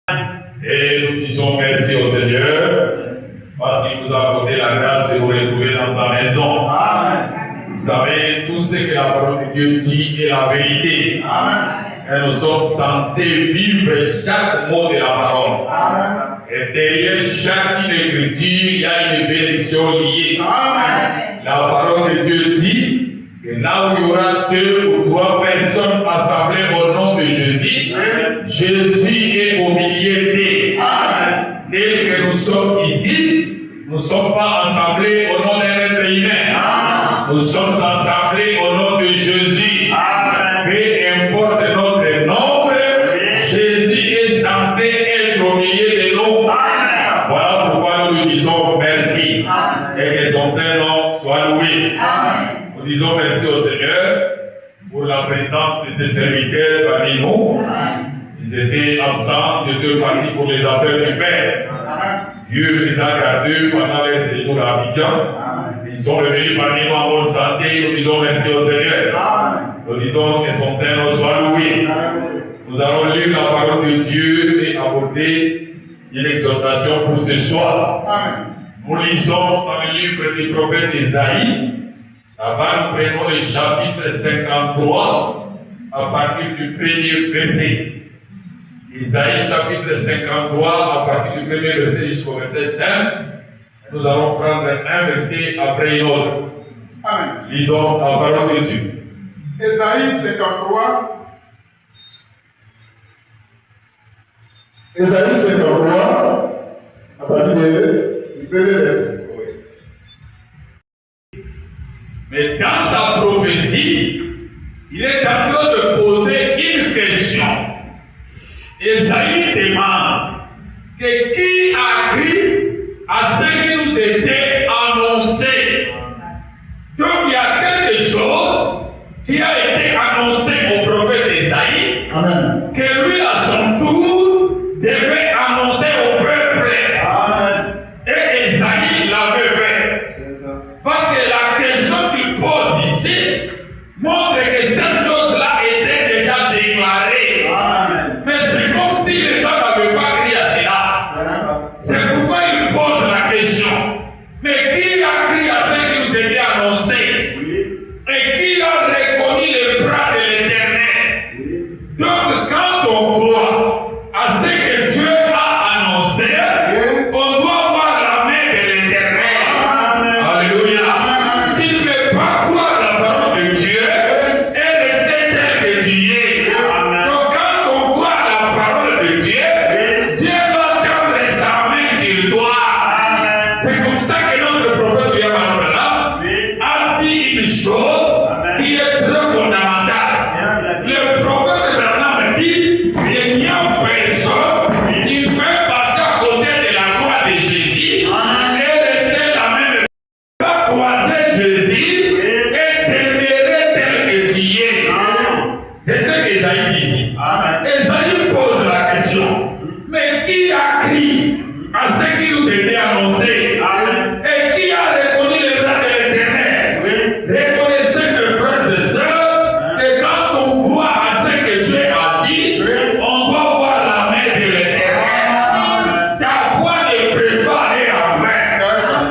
Et nous disons merci au Seigneur parce qu'il nous a accordé la grâce de nous retrouver dans sa maison. Amen. Vous savez, tout ce que la parole de Dieu dit est la vérité. Amen. Et nous sommes censés vivre chaque mot de la parole. Amen. Et derrière chaque écriture, il y a une bénédiction liée. Amen. La parole de Dieu dit que là où il y aura 2 ou 3 personnes assemblées au nom de Jésus, Jésus est au milieu d'eux. Tel que nous sommes ici, nous ne sommes pas assemblés au nom d'un être humain. Nous sommes assemblés au nom de Jésus. Peu importe notre nombre, Jésus est censé être au milieu de nous. Voilà pourquoi nous lui disons merci. Et que son Saint-Nom soit loué. Nous disons merci au Seigneur pour la présence de ses serviteurs parmi nous. Ils étaient absents, ils étaient partis pour les affaires du Père. Dieu les a gardés pendant leur séjour à Abidjan. Ils sont revenus parmi nous en bonne santé. Nous disons merci au Seigneur. Nous disons que son Seigneur soit loué. Nous allons lire la parole de Dieu et aborder une exhortation pour ce soir. Nous lisons dans le livre du prophète Isaïe. Là-bas, nous prenons le chapitre 53 à partir du premier verset. Isaïe chapitre 53 à partir du premier verset jusqu'au verset 5. Nous allons prendre un verset après une autre. Amen. Lisons la parole de Dieu. Isaïe 53. Isaïe 53 à partir du premier verset. Mais dans sa prophétie, il est en train de poser une question. Isaïe demande que qui a cru à ce qui nous était annoncé. Donc il y a quelque chose qui a été annoncé au prophète Isaïe, Amen, que lui à son tour devait annoncer au peuple. Amen. Et Isaïe l'avait fait. Parce que la question qu'il pose ici montre que cette chose-là était déjà déclarée. Amen. Mais c'est comme si les gens n'avaient pas crié à cela. C'est pourquoi il pose la question. Mais qui a crié à ce qui nous était annoncé? Et qui a reconnu les bras de l'Éternel? Donc quand on croit à ce que Dieu a annoncé, on doit voir la main de l'Éternel. Alléluia. Tu ne peux pas croire la parole de Dieu et rester tel que tu es. Donc quand on croit à la parole de Dieu, Dieu va tendre sa main sur toi. C'est comme ça que notre prophète Yahweh a dit une chose qui est très fondamentale. Le prophète Branham dit qu'il n'y a personne qui peut passer à côté de la croix de Jésus et rester la même. Va croiser Jésus et demeurer tel que tu es. C'est ce qu'Esaïe dit ici. Esaïe pose la question. Mais qui a crié à ce qui nous était annoncé? Et qui a reconnu les bras de l'Éternel? Reconnaissez, mes frères et sœurs, que quand on croit à ce que Dieu a dit, on doit voir la main de l'Éternel. Ta foi ne peut pas aller en vain.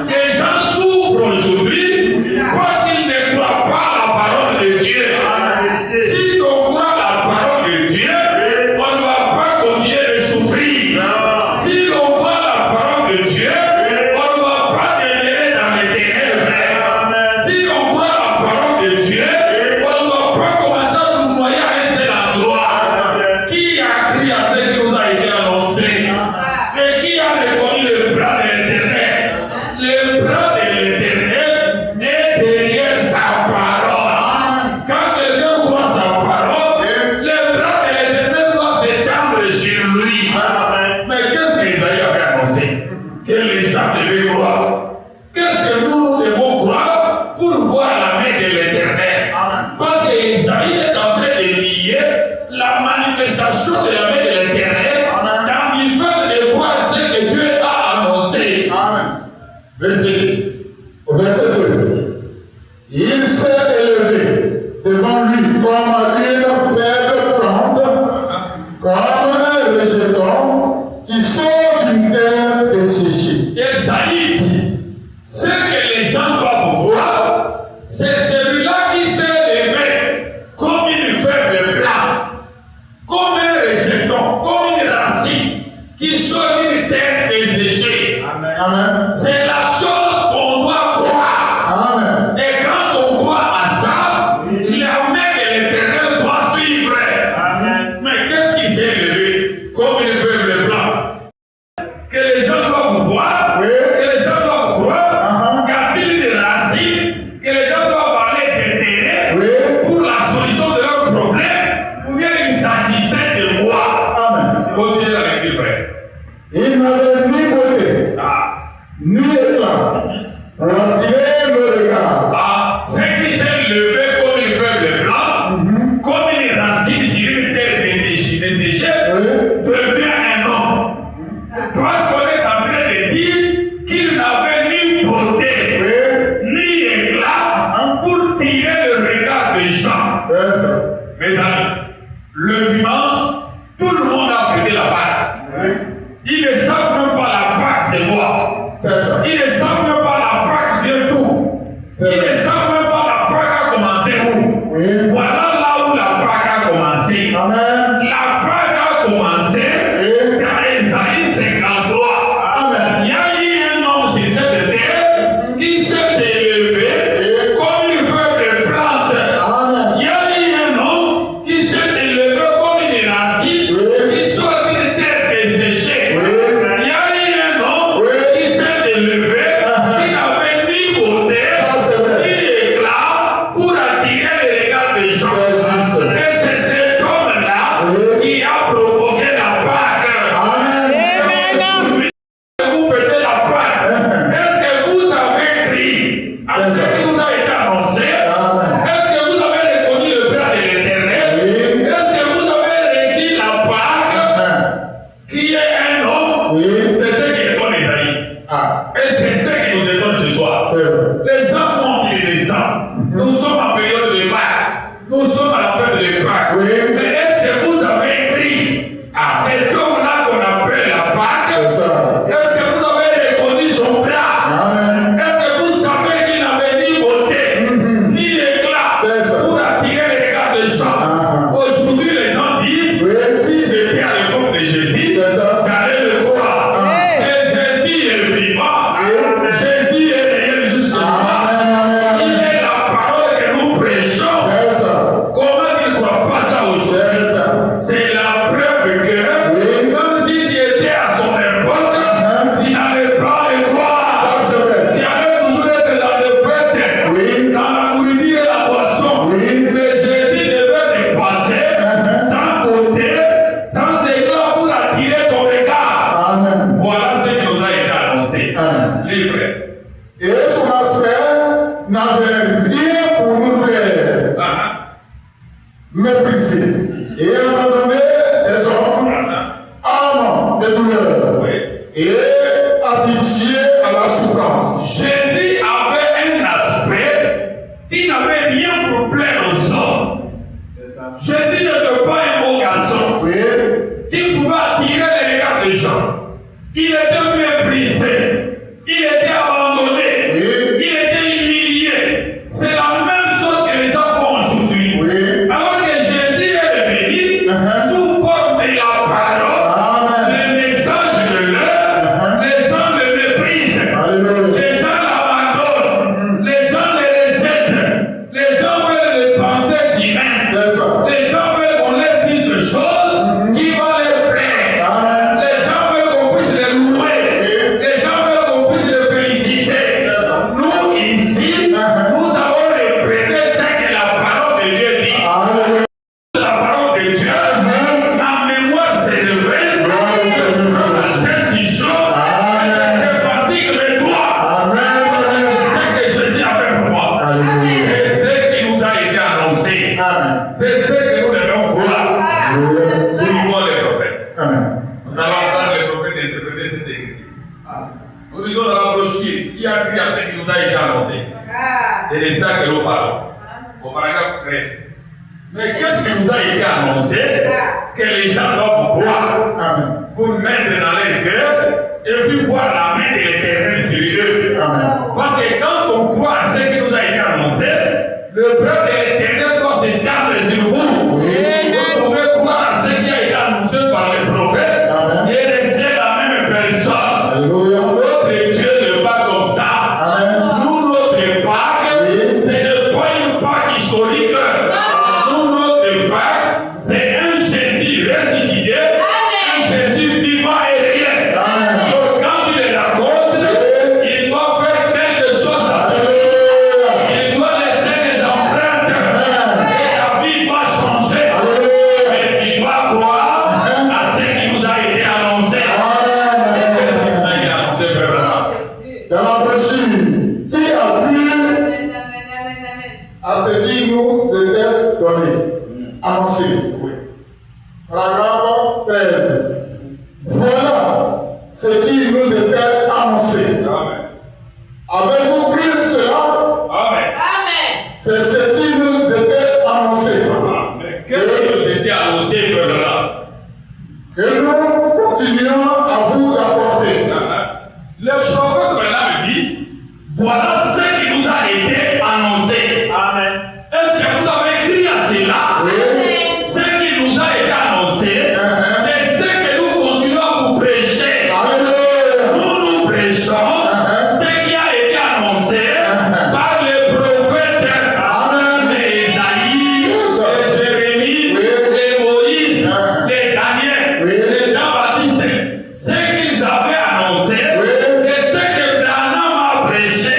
Les gens souffrent aujourd'hui parce qu'ils ne croient pas à la parole de Dieu. Si on croit à la parole de Dieu, on ne va pas continuer de souffrir. Si l'on croit à la parole de Dieu, on ne va pas demeurer dans les ténèbres. Si on croit à la parole de Dieu, on ne va pas commencer à nous noyer à un seul endroit. Qui a crié à ce qui nous a été annoncé? Et qui a reconnu le bras de l'Éternel? Le bras de l'Éternel est derrière sa parole. Quand quelqu'un croit sa parole, le bras de l'Éternel doit s'étendre sur lui. Mais qu'est-ce qu'Isaïe avait annoncé? Que les gens devaient croire. Qu'est-ce que nous devons croire pour voir la main de l'Éternel? Parce que Isaïe est en train de lier la manifestation de la main de l'Éternel qui sort d'une terre desséchée. Amen. C'est la chose qu'on doit croire. Amen. Et quand on croit à ça, la main de l'Éternel doit suivre. Mais qu'est-ce qui s'est élevé comme une faible plante? Que les gens doivent voir, Oui. que les gens doivent croire, Uh-huh. y a-t-il des racines que les gens doivent aller déterrer Oui. pour la solution de leurs problèmes, ou bien il s'agissait de quoi? Amen. Continuez avec lui, frère. Il n'avait ni beauté, Ah. ni éclat pour attirer le regard. Ah, ce qui s'est levé comme une faible plante, comme une racine sur une terre desséchée, Oui. devient un homme. Parce qu'on est en train de dire qu'il n'avait ni beauté, Oui. ni éclat pour tirer le regard des gens. C'est ça. Mes amis, le dimanche, tout le monde a fêté la Pâque. Oui. Ils ne savent même pas la Pâque, c'est quoi. C'est ça. Ils ne savent même pas la Pâque vient d'où. C'est Ils ne vrai. savent même pas la Pâque a commencé où. Oui. Voilà là où la Pâque a commencé. Amen. La Pâque a commencé Oui. quand Ésaïe 53. Amen. Il y a eu un homme sur cette terre qui s'est élevé comme une feuille de plante. Amen. Il y a eu un homme qui s'est élevé comme une racine qui sort d'une terre desséchée. Oui. Il y a eu un homme qui s'est élevé qui n'avait ni beauté Ça, c'est vrai. ni éclat pour attirer les regards des gens. C'est juste. Et c'est cet homme-là qui a provoqué la Pâque. Amen. Vous fêtez la Pâque. Est-ce que vous avez crié à ce qui vous a été annoncé? Amen. Est-ce que vous avez reconnu le bras de l'Éternel? Oui. Est-ce que vous avez reçu la Pâque Amen. qui est un homme? Oui. C'est ce qui étonne Esaïe. Ah, Et c'est ce qui nous étonne ce soir. c'est vrai. Les gens montent et descendent. Nous sommes en période de Pâques. Nous sommes à la fête de Pâques. Oui. Mais est-ce que vous avez écrit à cet homme-là qu'on appelle la C'est Pâque? ça. Est-ce que vous avez reconnu son bras? Amen. Est-ce que vous savez qu'il n'avait ni beauté, ni éclat C'est ça. pour attirer les regards des gens? Ah. Aujourd'hui, les gens disent, Oui. si j'étais à l'époque de Jésus, C'est ça. j'allais le croire. Ah. Mais Jésus est vivant. Oui. Jésus est réel jusqu'à ce soir. Amen. Il est la parole que nous prêchons. C'est ça. Comment il ne croit pas ça aujourd'hui? C'est ça. C'est la preuve que, Oui. même s'il était à son époque, tu n'allais pas le croire. Ça, c'est vrai. Tu allais toujours être dans le fête, Oui. dans la nourriture et la boisson. Oui. Mais Jésus devait te passer sans beauté, sans éclat pour attirer ton regard. Amen. Voilà ce qui nous a été annoncé. Amen. Les frères. Et son aspect n'avait rien pour nous faire mépriser et abandonner les hommes, âme de douleur Oui. et habitué à la souffrance. Jésus avait un aspect qui n'avait rien pour plaire aux hommes. Jésus n'était pas un beau garçon Oui. qui pouvait attirer les regards des gens. Il était méprisé. Il était abandonné. Oui. Il était humilié. C'est la même chose que les gens font aujourd'hui. Oui. Alors que Jésus est venu sous forme de la parole, Amen. le message de l'heure, les gens le méprisent. Alléluia. Les gens l'abandonnent. Les gens le rejettent. Les gens veulent les pensées humaines. C'est ça. Les gens veulent qu'on leur dise des choses qui vont leur plaire. Amen. Les gens veulent qu'on puisse les louer. Les gens veulent qu'on puisse les féliciter. C'est ça. Nous, ici, nous allons répéter ce que la parole de Dieu dit. Alléluia. La parole de Dieu, la mémoire s'élevée, la décision, c'est parti que les doigts. Amen. C'est ce que Jésus a fait pour moi. Alléluia. C'est ce qui nous a été annoncé. Amen. C'est ce que nous devons croire. Alléluia. Suivons les prophètes. Amen. Nous allons entendre les prophètes interpréter cette écriture. Nous lisons dans la brochure qui a crié à ce qui nous a été annoncé. C'est de ça que nous parlons. Au paragraphe 13. Mais qu'est-ce qui nous a été annoncé? Que les gens doivent croire Amen. pour mettre dans leur cœur et puis voir la main de l'Éternel sur eux. Amen. Parce que quand on croit à ce qui nous a été annoncé, le bras de l'Éternel doit s'étendre sur vous. Oui. Vous pouvez croire à ce qui a été annoncé par les prophètes Amen. et rester Et nous continuons à vous apporter. Le prophète maintenant me dit, voilà ce qui nous a été annoncé. Amen. Est-ce que vous avez écrit à cela? Oui. Ce qui nous a été annoncé, c'est ce que nous continuons à vous prêcher. Alléluia. Nous prêchons ce qui a été annoncé par les prophètes Ésaïe, Jérémie, les Moïse, les Daniel, les Jean-Baptiste. Ce qu'ils avaient annoncé, c'est ce que Branham a prêché.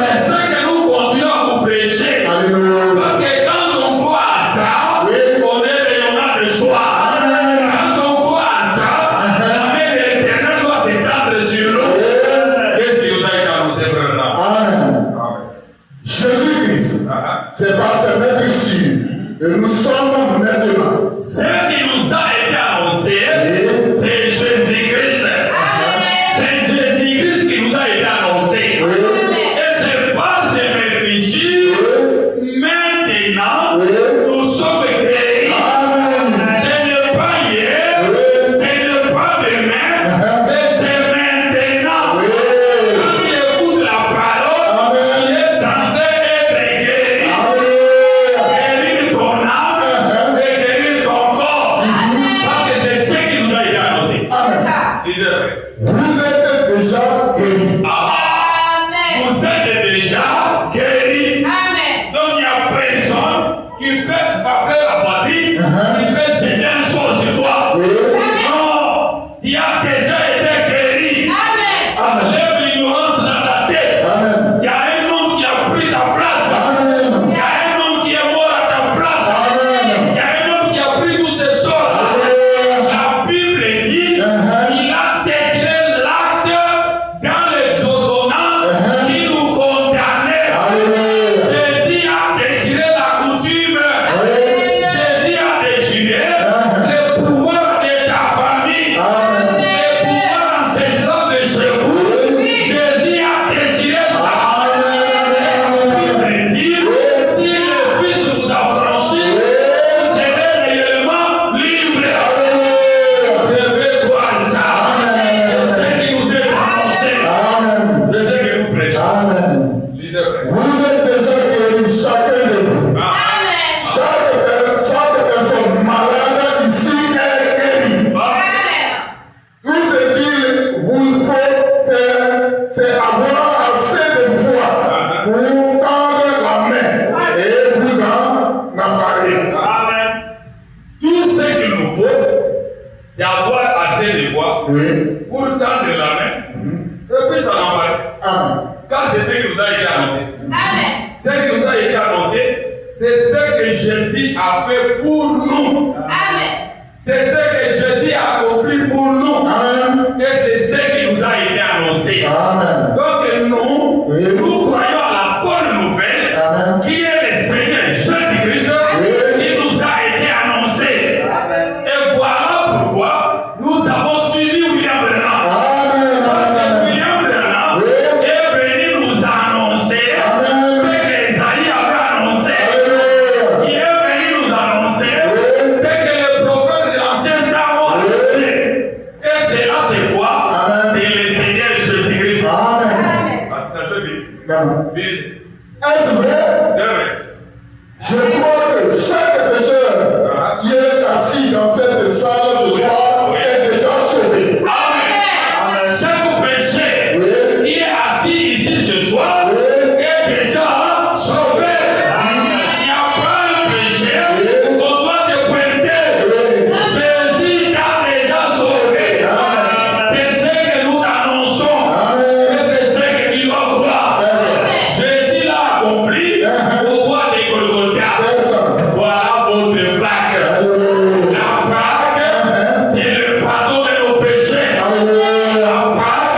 C'est ce que nous continuons à vous prêcher. Parce que quand on croit à ça, on est rayonnant de joie. Quand on croit à ça, la main de l'Éternel doit s'étendre sur nous. Qu'est-ce qui vous a été annoncé, frère? Amen. Jésus-Christ, c'est par ses maîtres sûrs que nous sommes maintenant. Ce qui nous a été annoncé, c'est Jésus-Christ. C'est Jésus-Christ qui nous a été annoncé. Et c'est par ses maîtrises, maintenant, nous sommes guéris. Ce n'est pas hier, ce n'est pas demain, mais c'est maintenant. Quand tu écoutes la parole, tu es censé être guéri. Guérir ton âme et guérir ton corps. Parce que c'est ce qui nous a été annoncé. Lisez vrai. Vous êtes déjà guéris. Vous êtes déjà guéris. Donc il n'y a personne qui peut frapper la poitrine, qui peut jeter un sort sur toi. Non, tu as déjà été guéri. Lève l'ignorance dans ta tête. Amen. Il y a un homme qui a pris ta place. Amen. Il y a un homme qui est mort à ta place. Il y a un homme qui a pris tous ces sorts. La Bible dit qu'il a déchiré l'acte dans les ordonnances qui nous condamnaient. Jésus a déchiré la coutume. Jésus a déchiré le pouvoir de ta famille. Le pouvoir ancestral de chez vous. Jésus a déchiré ça. La Bible dit, si le Fils vous a franchi, vous serez réellement libre. Réveille-toi à ça. C'est ce qui nous est annoncé. Amen. C'est ce que nous prêchons. Amen. Lisez vrai. Vous êtes déjà guéris, chacun de vous. Chaque personne malade ici est guérie. Tout ce qu'il vous faut faire, c'est avoir assez de foi pour tendre la main et vous en emparer. Tout ce qu'il nous faut, c'est avoir assez de foi Oui. pour tendre la main et puis s'en emparer. Amen. Car c'est ce qui nous a été annoncé. Ce qui nous a été annoncé, c'est ce que Jésus a fait pour nous. C'est ce que Jésus a accompli pour nous. Amen. Et c'est ce qui nous a été annoncé. Amen. Donc nous croyons à la bonne nouvelle Amen. qui est le Seigneur Jésus-Christ qui nous a été annoncé. Et voilà pourquoi nous avons suivi William Branham. Parce que William Branham est venu nous annoncer ce que Esaïe avait annoncé. Il est venu nous annoncer ce que les prophètes de l'ancien temps ont annoncé. Et c'est là, c'est quoi? C'est le Seigneur Jésus-Christ. Amen. Parce que je vis. Amen. Vis. Est-ce vrai? C'est vrai. Je crois que chaque pécheur qui est assis dans cette salle ce soir est déjà sauvé. Amen. Chaque péché Oui. qui est assis ici ce soir est déjà sauvé. Il n'y a pas un péché qu'on doit te pointer. Jésus t'a déjà sauvé. C'est ce que nous t'annonçons. Et c'est ce que tu dois croire. Jésus l'a accompli au bois de Golgotha. C'est ça. Voilà votre plaque. Alléluia. La plaque, c'est le pardon de nos péchés. Alléluia. La plaque,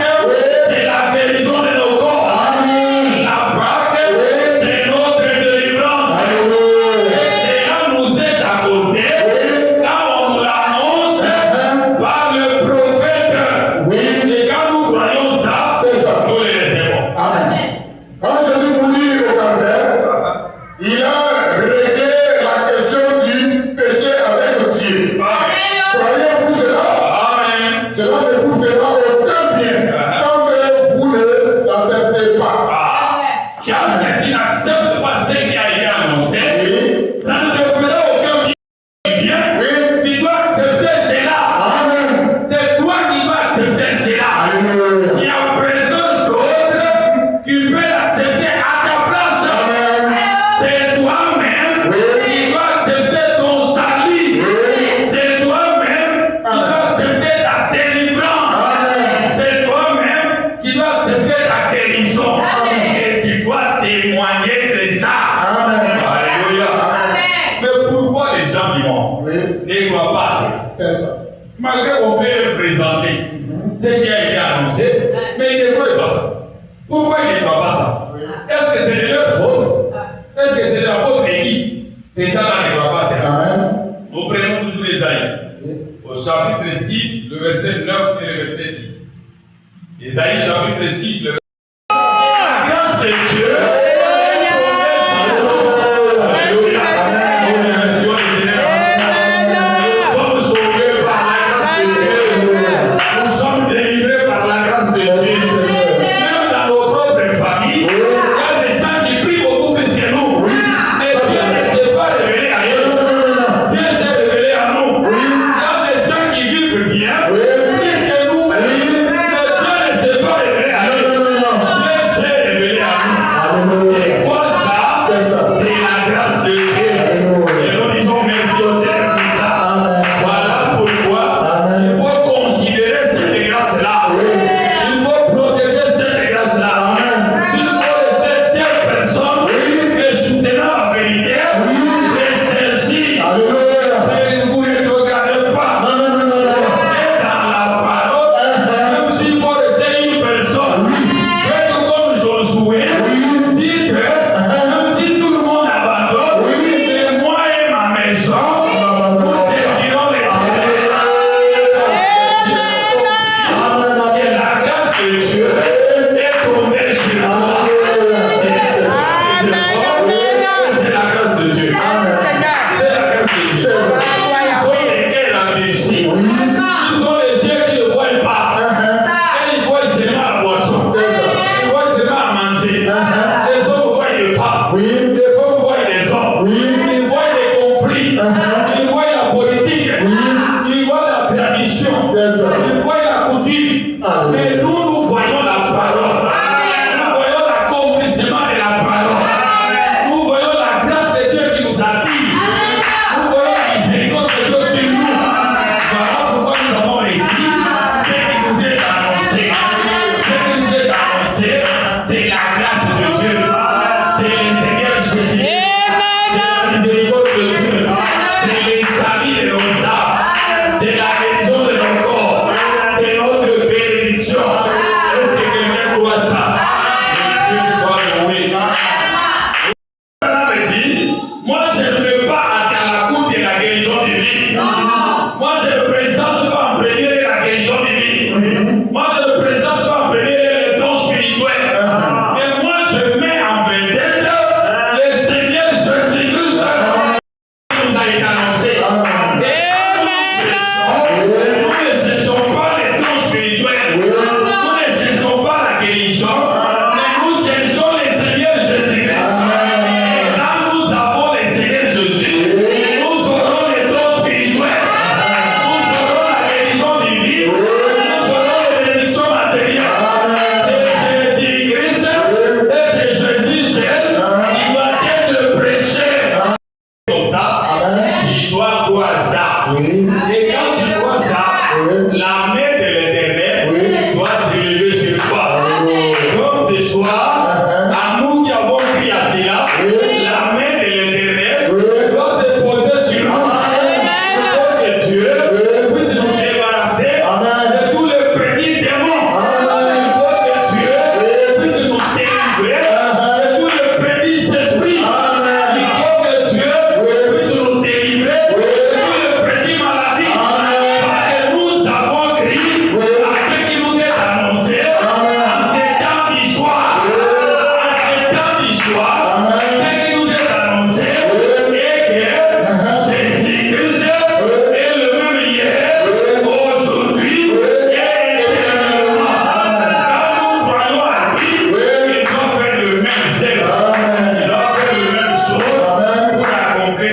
aller le présenter ce qui a été annoncé, mais ils ne croient pas ça. Pourquoi ils ne croient pas ça? Est-ce que c'est de leur faute? Est-ce que c'est de la faute de qui? Ces gens-là ne croient pas ça. Nous prenons toujours Ésaïe. Au chapitre 6, le verset 9 et le verset 10. Ésaïe chapitre 6, le verset 9. La grâce de Dieu.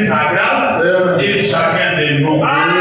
sa grâce sur chacun de nous.